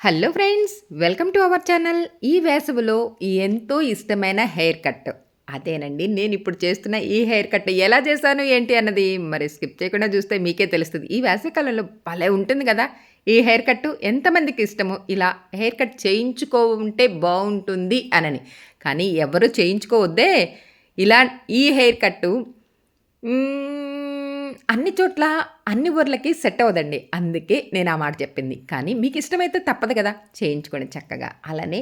Hello friends, welcome to our channel. ఈ వేసవిలో ఎంతో ఇష్టమైన హెయిర్ కట్ అదేనండి. నేను ఇప్పుడు చేస్తున్న ఈ హెయిర్ కట్ ఎలా చేశాను ఏంటి అన్నది మరి స్కిప్ చేయకుండా చూస్తే మీకే తెలుస్తుంది. ఈ వేసవికాలంలో భలే ఉంటుంది కదా ఈ హెయిర్ కట్. ఎంతమందికి ఇష్టమో ఇలా హెయిర్ కట్ చేయించుకుంటే బాగుంటుంది అనని, కానీ ఎవరు చేయించుకోవద్దే. ఇలా ఈ హెయిర్ కట్టు అన్ని చోట్ల, అన్ని ఊర్లకి సెట్ అవ్వదండి. అందుకే నేను ఆ మాట చెప్పింది. కానీ మీకు ఇష్టమైతే తప్పదు కదా! చేయించుకోండి చక్కగా. అలానే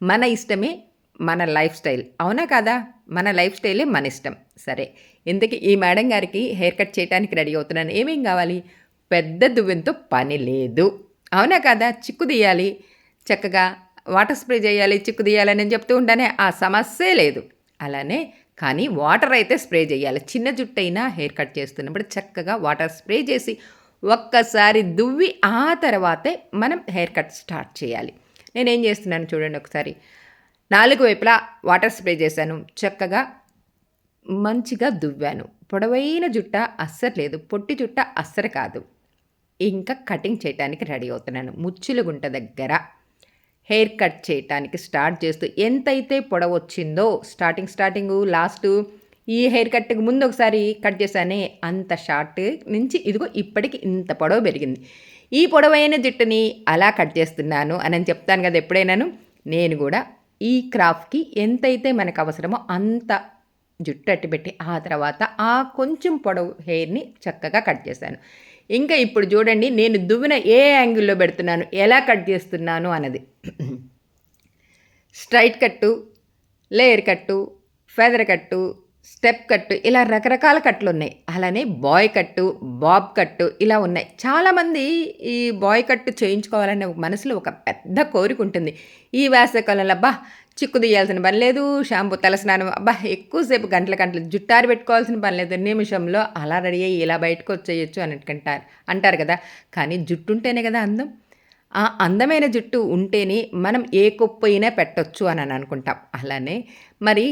మన ఇష్టమే మన లైఫ్ స్టైల్. అవునా కాదా? మన లైఫ్ స్టైలే మన ఇష్టం. సరే, ఇంతకీ ఈ మేడం గారికి హెయిర్ కట్ చేయడానికి రెడీ అవుతున్నాను. ఏమేం కావాలి? పెద్ద దువ్వెనతో పని లేదు. అవునా కాదా? చిక్కు తీయాలి. చక్కగా వాటర్ స్ప్రే చేయాలి, చిక్కు తీయాలని నేను చెప్తూ ఉంటానే, ఆ సమస్యే లేదు. అలానే కానీ వాటర్ అయితే స్ప్రే చేయాలి. చిన్న జుట్టైనా హెయిర్ కట్ చేస్తున్నప్పుడు చక్కగా వాటర్ స్ప్రే చేసి ఒక్కసారి దువ్వి ఆ తర్వాతే మనం హెయిర్ కట్ స్టార్ట్ చేయాలి. నేనేం చేస్తున్నాను చూడండి ఒకసారి. 4 వైపులా వాటర్ స్ప్రే చేశాను. చక్కగా మంచిగా దువ్వాను. పొడవైన జుట్ట అస్సలు లేదు, పొట్టి జుట్ట అస్సలు కాదు. ఇంకా కటింగ్ చేయడానికి రెడీ అవుతున్నాను. ముచ్చుల గుంట దగ్గర హెయిర్ కట్ చేయటానికి స్టార్ట్ చేస్తూ ఎంతైతే పొడవొచ్చిందో స్టార్టింగు లాస్టు ఈ హెయిర్ కట్కి ముందు ఒకసారి కట్ చేశానే, అంత షార్ట్ నుంచి ఇదిగో ఇప్పటికి ఇంత పొడవు పెరిగింది. ఈ పొడవైన జుట్టుని అలా కట్ చేస్తున్నాను అని చెప్తాను కదా ఎప్పుడైనాను. నేను కూడా ఈ క్రాఫ్ట్కి ఎంతైతే మనకు అవసరమో అంత జుట్టు అట్టిపెట్టి ఆ తర్వాత ఆ కొంచెం పొడవు హెయిర్ని చక్కగా కట్ చేశాను. ఇంకా ఇప్పుడు చూడండి నేను దువ్విన ఏ యాంగిల్లో పెడుతున్నాను, ఎలా కట్ చేస్తున్నాను అన్నది. స్ట్రైట్ కట్టు, లేయర్ కట్టు, ఫెదర్ కట్టు, స్టెప్ కట్టు, ఇలా రకరకాల కట్లు ఉన్నాయి. అలానే బాయ్ కట్టు, బాబ్ కట్టు ఇలా ఉన్నాయి. చాలామంది ఈ బాయ్ కట్టు చేయించుకోవాలనే మనసులో ఒక పెద్ద కోరిక ఉంటుంది. ఈ వేసవికాలంలో అబ్బా చిక్కు తీయాల్సిన పని లేదు, షాంపూ తలస్నానం అబ్బా ఎక్కువసేపు గంటలు జుట్టారు పెట్టుకోవాల్సిన పని లేదు, నిమిషంలో అలా రెడీ అయ్యి ఇలా బయటకు వచ్చేయచ్చు అని అంటారు కదా. కానీ జుట్టు ఉంటేనే కదా అందం. ఆ అందమైన జుట్టు ఉంటేనే మనం ఏ కొప్పు అయినా పెట్టొచ్చు అని అనుకుంటాం. అలానే మరి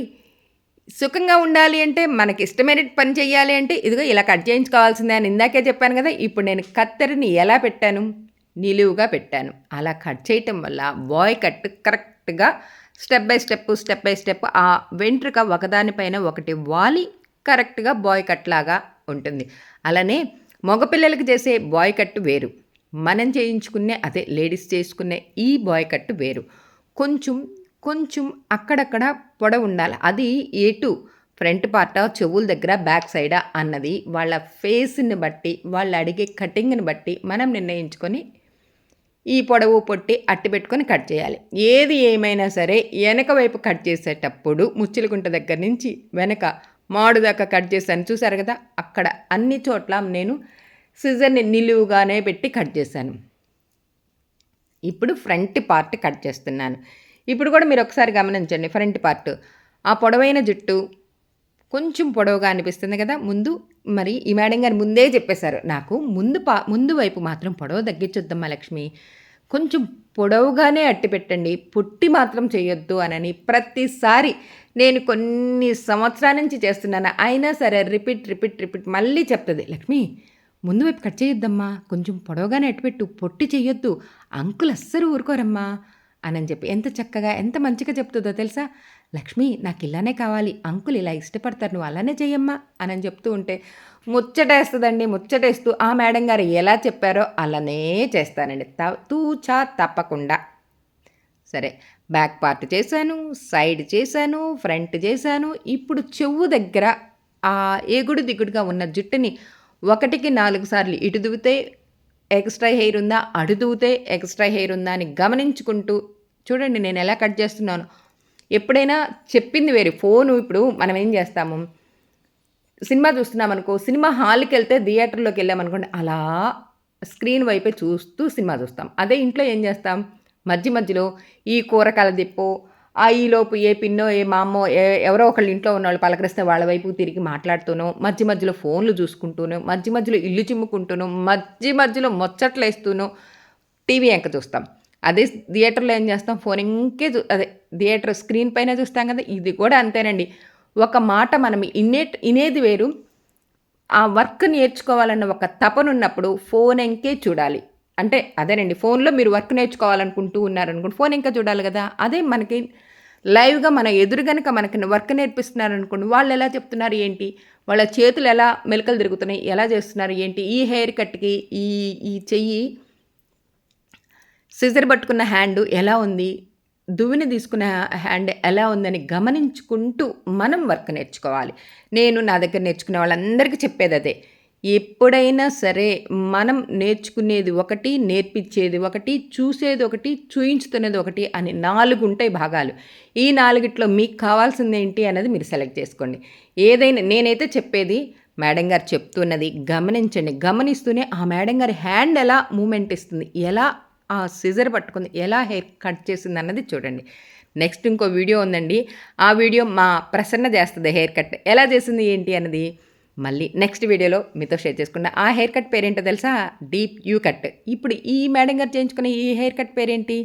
సుఖంగా ఉండాలి అంటే, మనకి ఇష్టమైన పని చేయాలి అంటే ఇదిగో ఇలా కట్ చేయించుకోవాల్సిందే అని ఇందాకే చెప్పాను కదా. ఇప్పుడు నేను కత్తెరని ఎలా పెట్టాను? నిలువుగా పెట్టాను. అలా కట్ చేయటం వల్ల బాయ్ కట్ కరెక్ట్గా స్టెప్ బై స్టెప్ ఆ వెంట్రుక ఒకదానిపైన ఒకటి వాలి కరెక్ట్గా బాయ్ కట్ లాగా ఉంటుంది. అలానే మగపిల్లలకి చేసే బాయ్ కట్ వేరు, మనం చేయించుకునే అదే లేడీస్ చేసుకునే ఈ బాయ్ కట్ వేరు. కొంచెం అక్కడక్కడ పొడవు ఉండాలి. అది ఎటు ఫ్రంట్ పార్టా, చెవుల దగ్గర, బ్యాక్ సైడా అన్నది వాళ్ళ ఫేస్ని బట్టి, వాళ్ళు అడిగే కటింగ్ని బట్టి మనం నిర్ణయించుకొని ఈ పొడవు పొట్టి అట్టి పెట్టుకొని కట్ చేయాలి. ఏది ఏమైనా సరే వెనక వైపు కట్ చేసేటప్పుడు ముచ్చులగుంట దగ్గర నుంచి వెనక మాడు దాకా కట్ చేశాను చూసారు కదా. అక్కడ అన్ని చోట్ల నేను సిజర్ని నిలువుగానే పెట్టి కట్ చేశాను. ఇప్పుడు ఫ్రంట్ పార్ట్ కట్ చేస్తున్నాను. ఇప్పుడు కూడా మీరు ఒకసారి గమనించండి. ఫ్రంట్ పార్ట్ ఆ పొడవైన జుట్టు కొంచెం పొడవుగా అనిపిస్తుంది కదా. ముందు మరి ఈ మేడం గారు ముందే చెప్పేశారు నాకు, ముందు వైపు మాత్రం పొడవు తగ్గించొద్దమ్మా లక్ష్మి, కొంచెం పొడవుగానే అట్టి పెట్టండి, పొట్టి మాత్రం చేయొద్దు అని ప్రతిసారి నేను కొన్ని సంవత్సరాల నుంచి చేస్తున్నాను. అయినా సరే రిపీట్ మళ్ళీ చెప్తుంది, లక్ష్మి ముందు వైపు కట్ చేయొద్దమ్మా, కొంచెం పొడవుగానే అట్టిపెట్టు, పొట్టి చెయ్యొద్దు, అంకులు అస్సలు ఊరుకోరమ్మా అని చెప్పి ఎంత చక్కగా ఎంత మంచిగా చెప్తుందో తెలుసా. లక్ష్మి నాకు ఇలానే కావాలి, అంకులు ఇలా ఇష్టపడతారు, నువ్వు అలానే చెయ్యమ్మా అని చెప్తూ ఉంటే ముచ్చటేస్తూ ఆ మేడం గారు ఎలా చెప్పారో అలానే చేస్తానండి, తూచా తప్పకుండా. సరే, బ్యాక్ పార్ట్ చేశాను, సైడ్ చేశాను, ఫ్రంట్ చేశాను. ఇప్పుడు చెవు దగ్గర ఆ ఎగుడు దిగుడుగా ఉన్న జుట్టుని 1కి 4 సార్లు ఇటు దువ్వితే ఎక్స్ట్రా హెయిర్ ఉందా, అటు దువ్వితే ఎక్స్ట్రా హెయిర్ ఉందా అని గమనించుకుంటూ చూడండి నేను ఎలా కట్ చేస్తున్నాను. ఎప్పుడైనా చెప్పింది వేరే ఫోను. ఇప్పుడు మనం ఏం చేస్తాము, సినిమా చూస్తున్నాం అనుకో, సినిమా హాల్కి వెళ్తే థియేటర్లోకి వెళ్ళామనుకోండి, అలా స్క్రీన్ వైపే చూస్తూ సినిమా చూస్తాం. అదే ఇంట్లో ఏం చేస్తాం, మధ్యలో ఈ కూరకాయల దిప్పో ఈలోపు ఏ పిన్నో ఏ మామో ఎవరో ఒకళ్ళు ఇంట్లో ఉన్నవాళ్ళు పలకరిస్తే వాళ్ళ వైపు తిరిగి మాట్లాడుతూనో, మధ్యలో ఫోన్లు చూసుకుంటూనో, మధ్యలో ఇల్లు చిమ్ముకుంటూనో, మధ్యలో ముచ్చట్లేస్తూనో టీవీ ఎంక చూస్తాం. అదే థియేటర్లో ఏం చేస్తాం, ఫోన్ ఇంకే అదే థియేటర్ స్క్రీన్ పైన చూస్తాం కదా. ఇది కూడా అంతేనండి. ఒక మాట మనం ఇనేది వేరు, ఆ వర్క్ నేర్చుకోవాలన్న ఒక తపనున్నప్పుడు ఫోన్ ఎంకే చూడాలి. అంటే అదేనండి ఫోన్‌లో మీరు వర్క్ నేర్చుకోవాలనుకుంటూ ఉన్నారనుకోండి, ఫోన్ ఇంకా చూడాలి గదా! అదే మనకి లైవ్‌గా మన ఎదురు గనక మనకి వర్క్ నేర్పిస్తున్నారనుకోండి, వాళ్ళెలా చెప్తున్నారు ఏంటి? వాళ్ళ చేతులు ఎలా మెలికలు తిరుగుతున్నాయి? ఎలా చేస్తున్నారు ఏంటి? ఈ హెయిర్ కట్‌కి ఈ ఈ చెయ్యి సిజర్ పట్టుకున్న హ్యాండు ఎలా ఉంది? దువ్విని తీసుకున్న హ్యాండ్ ఎలా ఉందని గమనించుకుంటూ మనం వర్క్ నేర్చుకోవాలి. నేను నా దగ్గర నేర్చుకునే వాళ్ళందరికీ చెప్పేదదే. ఎప్పుడైనా సరే మనం నేర్చుకునేది ఒకటి, నేర్పించేది ఒకటి, చూసేది ఒకటి, చూయించుతున్నది ఒకటి అని 4 ఉంటాయి భాగాలు. ఈ 4గిట్లో మీకు కావాల్సిందేంటి అన్నది మీరు సెలెక్ట్ చేసుకోండి. ఏదైనా నేనైతే చెప్పేది మేడం గారు చెప్తున్నది గమనించండి. గమనిస్తూనే ఆ మేడం గారి హ్యాండ్ ఎలా మూవ్‌మెంట్ ఇస్తుంది? ఎలా ఆ సిజర్ పట్టుకుంది ఎలా హెయిర్ కట్ చేసిందన్నది చూడండి. నెక్స్ట్ ఇంకో వీడియో ఉందండి. ఆ వీడియో మా ప్రసన్న చేస్తది హెయిర్ కట్. ఎలా చేసింది ఏంటి అన్నది మళ్ళీ నెక్స్ట్ వీడియోలో మీతో షేర్ చేసుకుంటా. ఆ హెయిర్ కట్ పేరేంటో తెలుసా? Deep you cut. ఇప్పుడు ఈ మేడం గారు చేయించుకునే ఈ హెయిర్ కట్ పేరేంటి?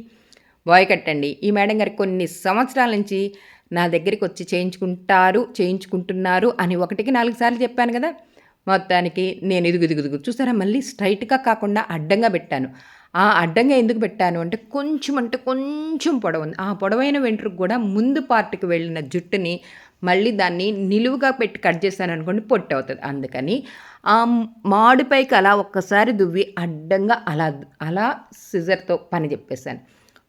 బాయ్ కట్ అండి. ఈ మేడం గారు కొన్ని సంవత్సరాల నుంచి నా దగ్గరికొచ్చి చేయించుకుంటున్నారు అని 1కి 4 సార్లు చెప్పాను గదా! మొత్తానికి నేను ఇదుగు చూసారా మళ్ళీ స్ట్రైట్‌గా కాకుండా అడ్డంగా పెట్టాను. ఆ అడ్డంగా ఎందుకు పెట్టాను అంటే కొంచెం పొడవుంది. ఆ పొడవైన వెంట్రుక గూడా ముందు పార్ట్‌కి వెళ్ళిన జుట్టుని మళ్ళీ దాన్ని నిలువుగా పెట్టి కట్ చేశాననుకోండి పొట్టవుతది. అందుకని ఆ మాడుపైకి అలా ఒక్కసారి దువ్వి అడ్డంగా అలా సిజర్‌తో పని జెప్పేసాను.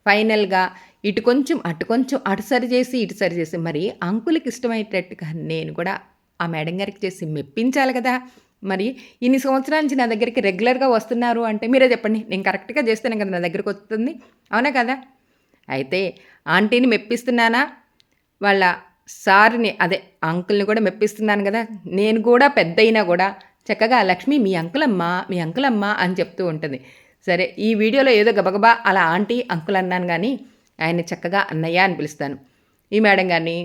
ఫైనల్‌గా ఇటు కొంచెం, అటు కొంచెం, అటు సరి చేసి, ఇటు సరి చేసి మరి అంకుల్‌కి ఇష్టమయ్యేటట్టుగా నేను కూడా ఆ మేడం గారికి చేసి మెప్పించాలి గదా! మరి ఇన్ని సంవత్సరాల నుంచి నా దగ్గరికి రెగ్యులర్‌గా వస్తున్నారు అంటే మీరే చెప్పండి. నేను కరెక్ట్‌గా చేస్తేనే కదా నా దగ్గరకొస్తుంది. అవునా కదా? అయితే ఆంటీని మెప్పిస్తున్నానా? వాళ్ళ సార్‌ని అదే అంకుల్‌ని కూడా మెప్పిస్తున్నాను గదా! నేను కూడా పెద్దయినా గూడా చక్కగా లక్ష్మి మీ అంకులమ్మ, మీ అంకులమ్మ అని చెప్తూ ఉంటుంది. సరే ఈ వీడియోలో ఏదో గబగబా అలా ఆంటీ, అంకుల్ అన్నాను గానీ ఆయన్ని చక్కగా అన్నయ్య అని పిలుస్తాను. ఈ మేడం గారిని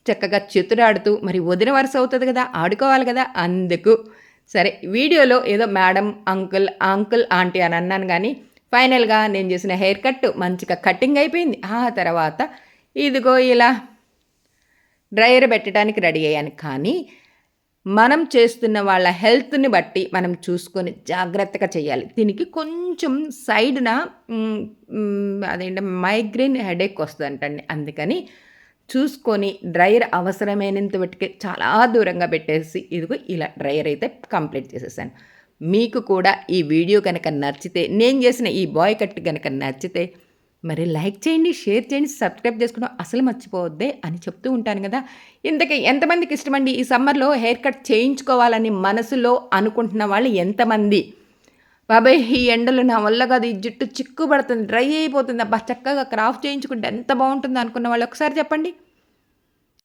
చక్కగా చెతురాడుతూ మరి వదిన వరుస అవుతది గదా! ఆడుకోవాలి గదా! అందుకు సరే వీడియోలో ఏదో మేడం, అంకుల్, ఆంటీ అని అన్నాను గానీ ఫైనల్‌గా నేను చేసిన హెయిర్ కట్ మంచిగా కటింగ్ అయిపోయింది. ఆ తర్వాత ఇదిగో ఇలా డ్రైయర్ పెట్టడానికి రెడీ అయ్యాను. కానీ మనం చేస్తున్న వాళ్ళ హెల్త్‌ని బట్టి మనం చూసుకొని జాగ్రత్తగా చేయాలి. దీనికి కొంచెం సైడ్‌న అదేంటి మైగ్రేన్ హెడేక్ వస్తదంటండి. అందుకని చూసుకొని డ్రైయర్ అవసరమైనంత మట్టుకే చాలా దూరంగా పెట్టేసి ఇదిగో ఇలా డ్రైయర్ అయితే కంప్లీట్ చేసేసాను. మీకు కూడా ఈ వీడియో గనక నచ్చితే నేను చేసిన ఈ బాయ్ కట్ గనక నచ్చితే మరి లైక్ చేయండి, షేర్ చేయండి, సబ్స్క్రైబ్ చేసుకోవడం అసలు మర్చిపోవద్దే అని చెప్తూ ఉంటాను గదా! ఇంతకీ ఎంతమందికి ఇష్టమండి ఈ సమ్మర్‌లో హెయిర్ కట్ చేయించుకోవాలని మనసులో అనుకుంటున్న వాళ్ళు ఎంతమంది? బాబోయ్! ఈ ఎండలో నా వల్ల కాదు. ఈ జుట్టు చిక్కు పడుతుంది, డ్రై అయిపోతుంది. అబ్బా! చక్కగా క్రాఫ్ చేయించుకుంటే ఎంత బావుంటుందో అనుకున్న వాళ్ళు ఒకసారి చెప్పండి.